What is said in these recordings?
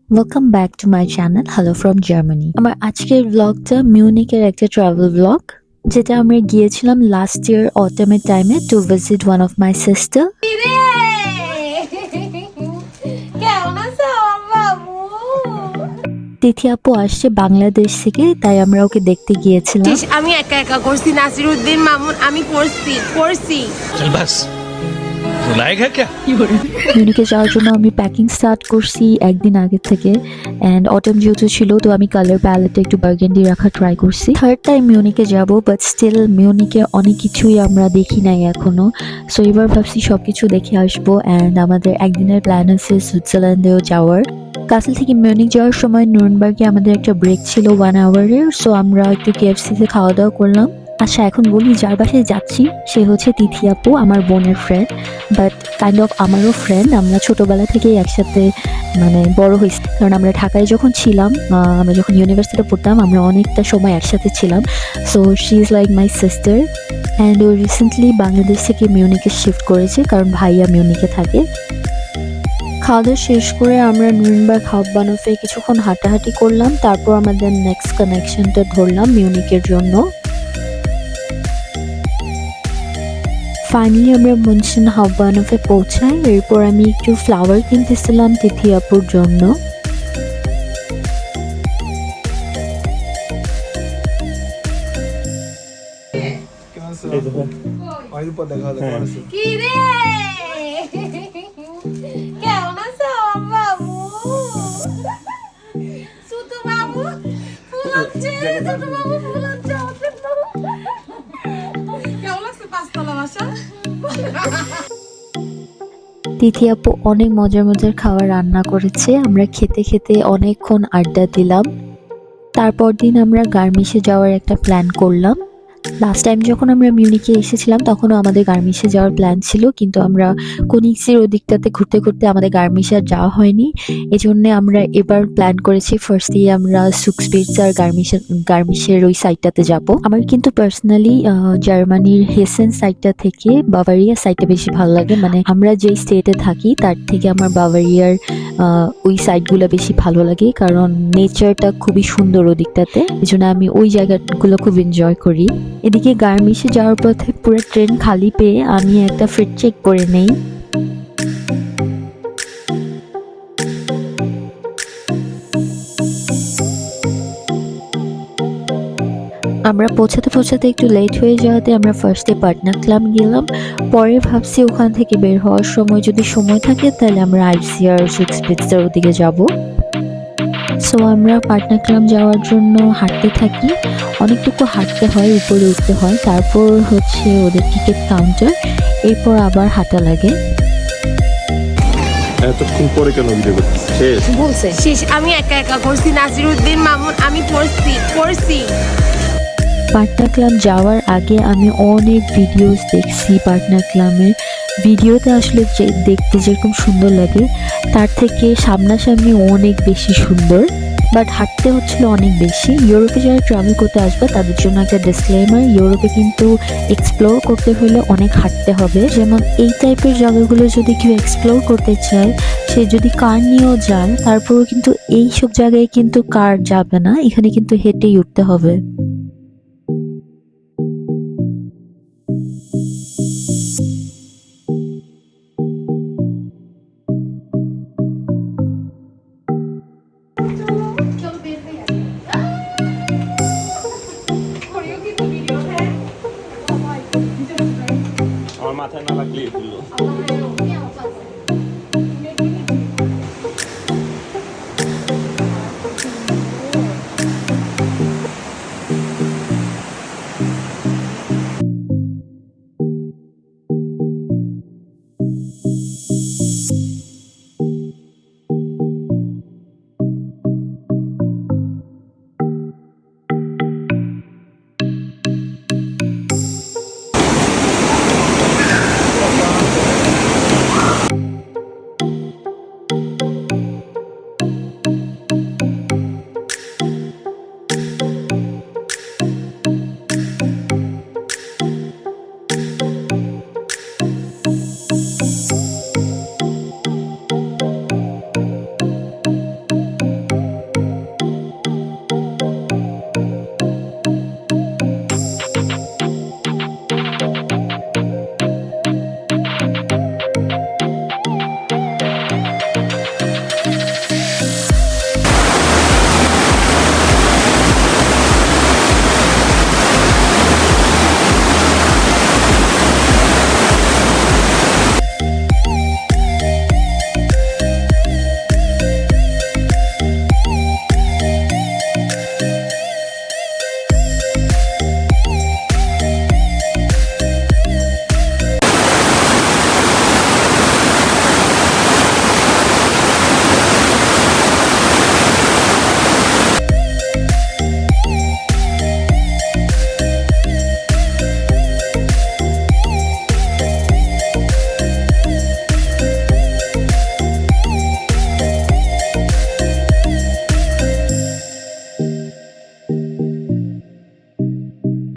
Welcome back to my channel hello from Germany. আমার আজকের ব্লগটা মিউনিকের একটা ট্রাভেল ব্লগ, যেটা আমরা গিয়েছিলাম লাস্ট ইয়ার অটামের টাইমে to visit one of my sister. Tithi আপু আসছে বাংলাদেশ থেকে, তাই আমরা ওকে দেখতে গিয়েছিলাম। আমি একা একা করছি, নাসিরউদ্দিন মামুন আমি পড়ছি चल बस रुलाएगा क्या। মিউনিকে যাওয়ার জন্য আমি প্যাকিং স্টার্ট করছি একদিন আগে থেকে। অ্যান্ড অটম যেহেতু ছিল, তো আমি কালার প্যালেটে একটু বার্গেন্ডি রাখা ট্রাই করছি। থার্ড টাইম মিউনিকে যাব, বাট স্টিল মিউনিকে অনেক কিছুই আমরা দেখি নাই এখনো। সো এবার ভাবছি সব কিছু দেখে আসবো। অ্যান্ড আমাদের একদিনের প্ল্যান আছে সুইজারল্যান্ডেও যাওয়ার। কাসেল থেকে মিউনিক যাওয়ার সময় নুরেনবার্গে আমাদের একটা ব্রেক ছিল 1 আওয়ারের। সো আমরা একটু কেএফসিতে খাওয়া দাওয়া করলাম। আচ্ছা, এখন বলি যার বাসায় যাচ্ছি সে হচ্ছে তিথি আপু, আমার বোনের ফ্রেন্ড, বাট কাইন্ড অফ আমারও ফ্রেন্ড। আমরা ছোটবেলা থেকেই একসাথে বড় হয়েছি, কারণ আমরা ঢাকায় যখন ছিলাম, আমরা যখন ইউনিভার্সিটিতে পড়তাম, আমরা অনেকটা সময় একসাথে ছিলাম। So she is like my sister. And ও রিসেন্টলি বাংলাদেশ থেকে মিউনিকে শিফট করেছে, কারণ ভাইয়া মিউনিকে থাকে। খাওয়া দাওয়া শেষ করে আমরা নুরেনবার্গ হাউপবানোফে কিছুক্ষণ হাঁটাহাঁটি করলাম। তারপর আমাদের নেক্সট কানেকশনটা ধরলাম মিউনিকের জন্য। ফাইনালি আমরা মুনশন হাউপবানোফে পৌঁছাই। এরপর আমি একটু ফ্লাওয়ার কিনতেছিলাম তিথি আপুর জন্য। কি রে কেমন আছো বাবু? ছোট বাবু ফুল আনছে, ছোট বাবু ফুল আনছে। কেমন লাগছে পাঁচতলা বাসা? তিথি আপু অনেক মজার মজার খাবার রান্না করেছে। আমরা খেতে খেতে অনেকক্ষণ আড্ডা দিলাম। তারপর দিন আমরা গার্মিশে যাওয়ার একটা প্ল্যান করলাম। লাস্ট টাইম যখন আমরা মিউনিকে এসেছিলাম তখনও আমাদের গার্মিশে যাওয়ার প্ল্যান ছিল, কিন্তু আমরা কোনিক্সের ওদিকটাতে ঘুরতে ঘুরতে আমাদের গার্মিশে আর যাওয়া হয়নি। এই জন্য আমরা এবার প্ল্যান করেছি ফার্স্টেই আমরা সুকসপিটজার গার্মিশের ওই সাইডটাতে যাব। আমার কিন্তু পার্সোনালি জার্মানির হেসেন সাইডটা থেকে বাভারিয়া সাইডটা বেশি ভালো লাগে। আমরা যেই স্টেটে থাকি তার থেকে আমার বাভারিয়ার ওই সাইডগুলো বেশি ভালো লাগে, কারণ নেচারটা খুবই সুন্দর ওদিকটাতে। এই জন্য আমি ওই জায়গাগুলো খুব এনজয় করি। এদিকে গার্মিশে যাওয়ার পথে পুরো ট্রেন খালি পেয়ে আমি একটা ফিট চেক করে নেই। আমরা পৌঁছাতে পৌঁছাতে একটু লেট হয়ে যাওয়াতে আমরা ফার্স্টে পাটনা ক্লাব গেলাম। পরে ভাবছি ওখান থেকে বের হওয়ার সময় যদি সময় থাকে তাহলে আমরা আইসিআর সুকসপিটজার ওদিকে যাব। সো আমরা পাটনা ক্লাব যাওয়ার জন্য হাঁটতে থাকি। অনেকটুকু হাঁটতে হয়, উপরে উঠতে হয়, তারপর হচ্ছে ওদের টিকিট কাউন্টার, এরপর আবার হাঁটা লাগে। এতক্ষণ পরে কেন ভিডিও করছিস? শেষ বলছে শেষ। আমি একা একা করছি, নাসিরউদ্দিন মামুন আমি পড়ছি। পাটনা ক্লাব যাওয়ার আগে আমি অনেক ভিডিওস দেখছি। পাটনা ক্লাবের ভিডিওতে আসলে যে দেখতে যেরকম সুন্দর লাগে, তার থেকে সামনাসামনি অনেক বেশি সুন্দর। বাট হাঁটতে হচ্ছিল অনেক বেশি। ইউরোপে যারা ট্রাভেল করতে আসবে তাদের জন্য একটা ডিসক্লেমার, ইউরোপে কিন্তু এক্সপ্লোর করতে হলে অনেক হাঁটতে হবে। যেমন এই টাইপের জায়গাগুলো যদি কেউ এক্সপ্লোর করতে চায়, সে যদি কার নিয়েও যায়, তারপরেও কিন্তু এইসব জায়গায় কিন্তু কার যাবে না, এখানে কিন্তু হেঁটেই উঠতে হবে। আমার মাথায় না লাগলেই হলো।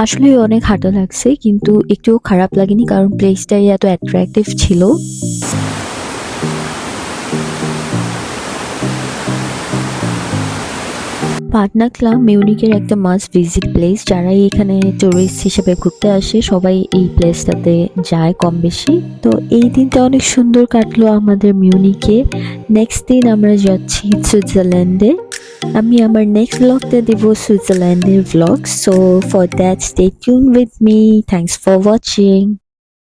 আসলে অনেক হাঁটা লাগছে, কিন্তু একটুও খারাপ লাগেনি কারণ প্লেসটাই এত অ্যাট্রাকটিভ ছিল। পাটনাকলা মিউনিকের একটা মাস্ট ভিজিট প্লেস। যারাই এখানে টুরিস্ট হিসেবে ঘুরতে আসে সবাই এই প্লেসটাতে যায় কম বেশি। তো এই দিনটা অনেক সুন্দর কাটলো আমাদের মিউনিকে। নেক্সট দিন আমরা যাচ্ছি সুইজারল্যান্ডে। আমি আমার নেক্সট ব্লগটা দেব সুইজারল্যান্ডের blog. So for that stay tune with me. Thanks for watching.